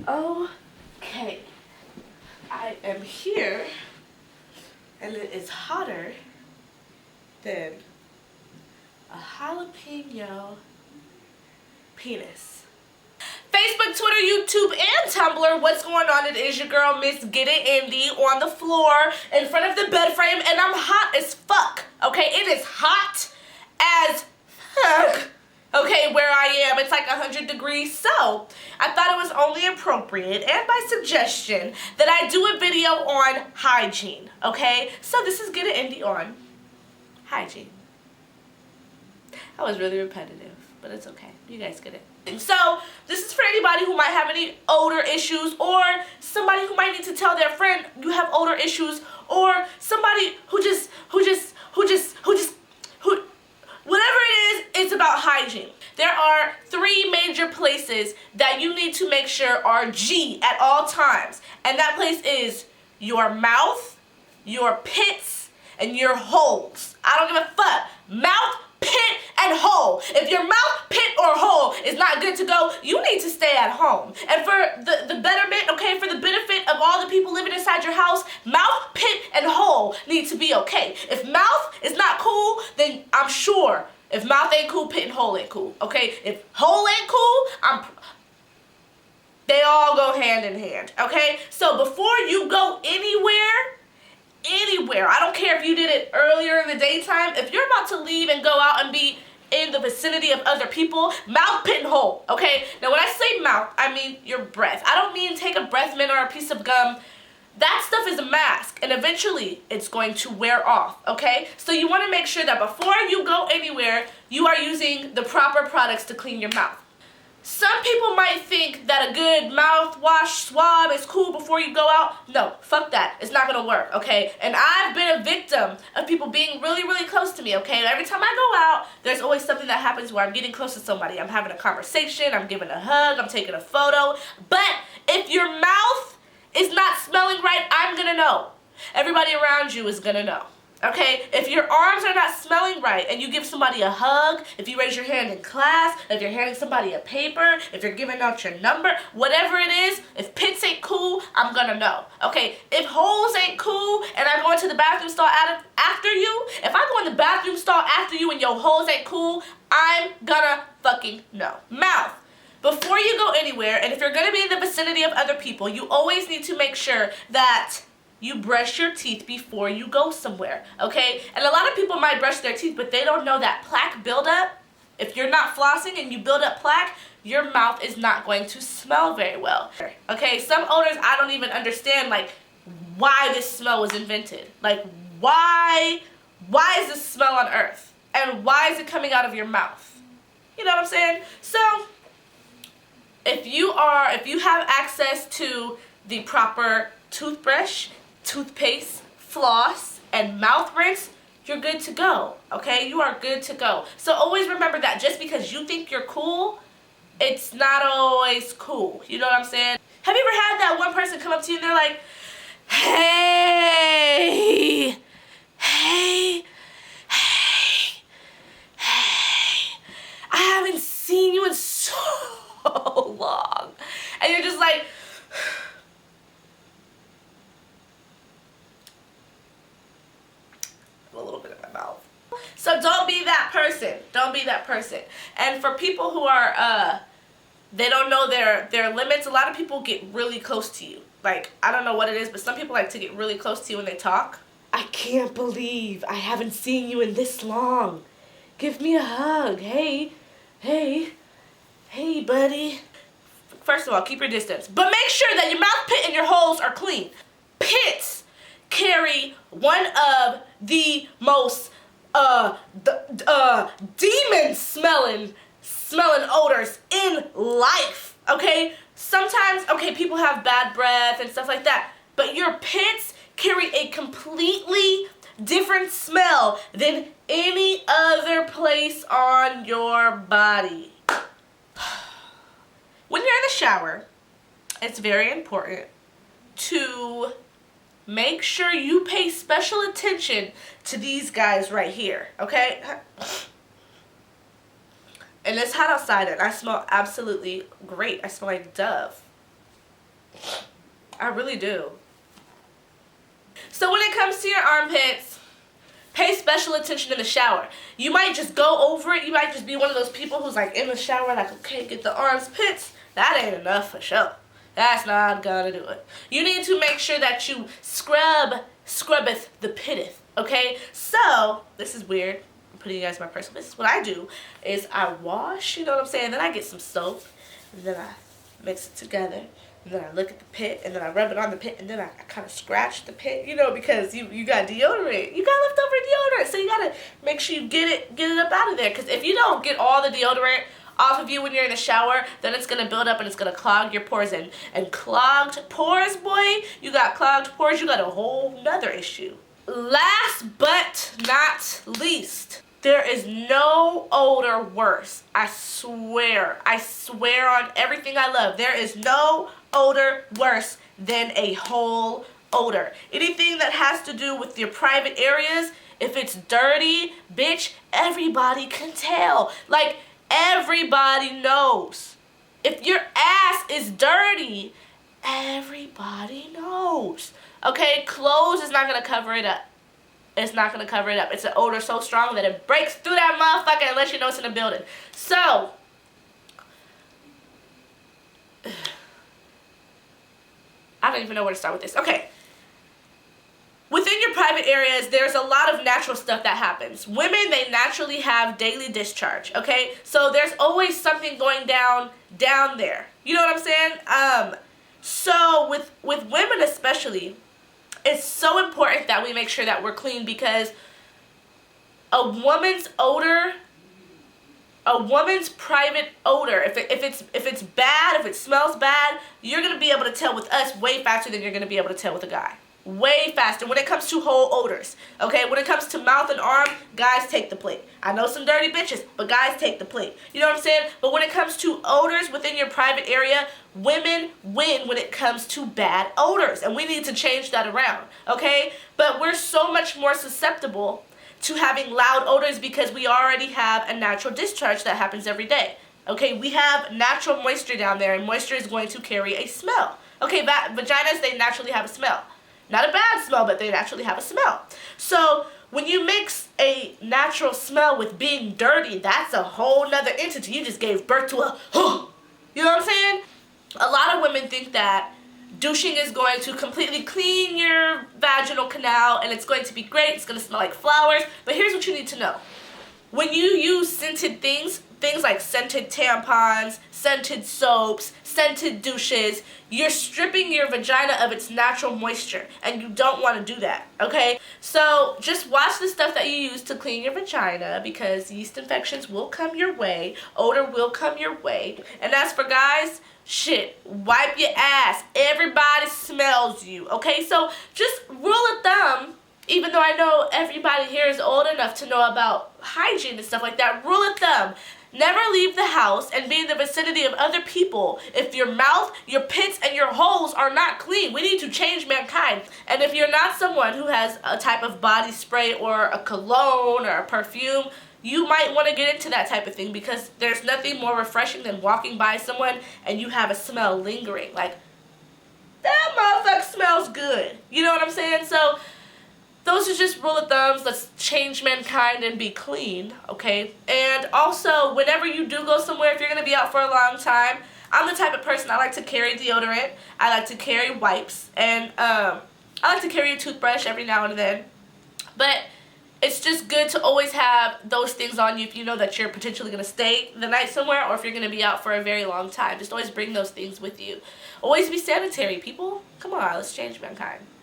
Okay, I am here, and it is hotter than a jalapeno penis. Facebook, Twitter, YouTube, and Tumblr, what's going on? It is your girl, Miss Get It Indy, on the floor in front of the bed frame, and I'm hot as fuck, okay? It is hot as fuck. Okay, where I am, it's like 100 degrees, so I thought it was only appropriate and by suggestion that I do a video on hygiene, okay? So this is Get It Indy on hygiene. That was really repetitive, but it's okay. You guys get it. So this is for anybody who might have any odor issues, or somebody who might need to tell their friend you have odor issues, or somebody who whatever it is, it's about hygiene. There are 3 major places that you need to make sure are G at all times. And that place is your mouth, your pits, and your holes. I don't give a fuck. Mouth, pit, and hole. If your mouth, pit, or hole is not good to go, you need to stay at home. And for the betterment, okay, for the benefit of all the people living inside your house, mouth, pit, and hole need to be okay. If mouth is not cool, then I'm sure if mouth ain't cool, pit and hole ain't cool, okay? If hole ain't cool, they all go hand in hand, okay? So before you go anywhere, I don't care if you did it earlier in the daytime, if you're about to leave and go out and be in the vicinity of other people, mouth, pit, and hole, okay? Now when I say mouth, I mean your breath. I don't mean take a breath mint or a piece of gum. That stuff is a mask, and eventually it's going to wear off, okay? So you want to make sure that before you go anywhere, you are using the proper products to clean your mouth. Some people might think that a good mouthwash swab is cool before you go out. No, fuck that. It's not gonna work, okay? And I've been a victim of people being really, really close to me, okay? Every time I go out, there's always something that happens where I'm getting close to somebody. I'm having a conversation, I'm giving a hug, I'm taking a photo. But if your mouth is not smelling right, I'm gonna know. Everybody around you is gonna know. Okay, if your arms are not smelling right and you give somebody a hug, if you raise your hand in class, if you're handing somebody a paper, if you're giving out your number, whatever it is, if pits ain't cool, I'm gonna know. Okay, if holes ain't cool and I go into the bathroom stall after you, if I go in the bathroom stall after you and your holes ain't cool, I'm gonna fucking know. Mouth. Before you go anywhere, and if you're gonna be in the vicinity of other people, you always need to make sure that you brush your teeth before you go somewhere, okay? And a lot of people might brush their teeth, but they don't know that plaque buildup. If you're not flossing and you build up plaque, your mouth is not going to smell very well, okay? Some odors I don't even understand, like, why this smell was invented. Like, why is this smell on earth? And why is it coming out of your mouth? You know what I'm saying? So, if you have access to the proper toothbrush, toothpaste, floss, and mouth rinse, you're good to go, okay? You are good to go. So always remember that just because you think you're cool, it's not always cool. You know what I'm saying? Have you ever had that one person come up to you and they're like, hey, I haven't seen you in so long. And you're just like, a little bit in my mouth. So don't be that person. Don't be that person. And for people who are, they don't know their limits, a lot of people get really close to you. Like, I don't know what it is, but some people like to get really close to you when they talk. I can't believe I haven't seen you in this long. Give me a hug. Hey, buddy. First of all, keep your distance. But make sure that your mouth, pit, and your holes are clean. Pits carry one of the most demon smelling odors in life, okay? Sometimes, okay, people have bad breath and stuff like that, but your pits carry a completely different smell than any other place on your body. When you're in the shower, it's very important to make sure you pay special attention to these guys right here, okay? And it's hot outside and I smell absolutely great. I smell like Dove. I really do. So when it comes to your armpits, pay special attention in the shower. You might just go over it. You might just be one of those people who's like in the shower like, okay, get the armpits. That ain't enough for sure. That's not gonna do it. You need to make sure that you scrubbeth the pitteth, okay? So, this is weird. I'm putting you guys in my personal business. What I do is I wash, you know what I'm saying? Then I get some soap, and then I mix it together. And then I look at the pit, and then I rub it on the pit, and then I kind of scratch the pit, you know, because you got deodorant. You got leftover deodorant, so you got to make sure you get it up out of there. Because if you don't get all the deodorant off of you when you're in the shower, then it's going to build up and it's going to clog your pores. And clogged pores, boy, you got clogged pores, you got a whole nother issue. Last but not least, there is no odor worse. I swear on everything I love, there is no odor worse than a whole odor. Anything that has to do with your private areas, if it's dirty, bitch, everybody can tell. Like, everybody knows. If your ass is dirty, everybody knows. Okay, clothes is not gonna cover it up. It's not gonna cover it up. It's an odor so strong that it breaks through that motherfucker and lets you know it's in the building. So, I don't even know where to start with this. Okay. Within your private areas, there's a lot of natural stuff that happens. Women, they naturally have daily discharge, okay? So there's always something going down there. You know what I'm saying? So with women especially, it's so important that we make sure that we're clean, because a woman's odor, a woman's private odor, if it's bad, if it smells bad, you're going to be able to tell with us way faster than you're going to be able to tell with a guy. Way faster when it comes to whole odors. Okay, when it comes to mouth and arm, guys take the plate. I know some dirty bitches, but guys take the plate. You know what I'm saying? But when it comes to odors within your private area, women win when it comes to bad odors, and we need to change that around. Okay, but we're so much more susceptible to having loud odors because we already have a natural discharge that happens every day. Okay, we have natural moisture down there, and moisture is going to carry a smell. Okay, vaginas, they naturally have a smell. Not a bad smell, but they naturally have a smell. So when you mix a natural smell with being dirty, that's a whole nother entity. You just gave birth to a, you know what I'm saying? A lot of women think that douching is going to completely clean your vaginal canal and it's going to be great. It's going to smell like flowers. But here's what you need to know. When you use scented things like scented tampons, scented soaps, scented douches, you're stripping your vagina of its natural moisture, and you don't want to do that, okay? So just watch the stuff that you use to clean your vagina, because yeast infections will come your way, odor will come your way. And as for guys, shit, wipe your ass. Everybody smells you, okay? So just rule of thumb, even though I know everybody here is old enough to know about hygiene and stuff like that, rule of thumb, never leave the house and be in the vicinity of other people if your mouth, your pits, and your holes are not clean. We need to change mankind. And if you're not someone who has a type of body spray or a cologne or a perfume, you might want to get into that type of thing, because there's nothing more refreshing than walking by someone and you have a smell lingering. Like, that motherfucker smells good. You know what I'm saying? So those are just rule of thumbs. Let's change mankind and be clean, okay? And also, whenever you do go somewhere, if you're going to be out for a long time, I'm the type of person, I like to carry deodorant, I like to carry wipes, and I like to carry a toothbrush every now and then. But it's just good to always have those things on you if you know that you're potentially going to stay the night somewhere, or if you're going to be out for a very long time. Just always bring those things with you. Always be sanitary, people. Come on, let's change mankind.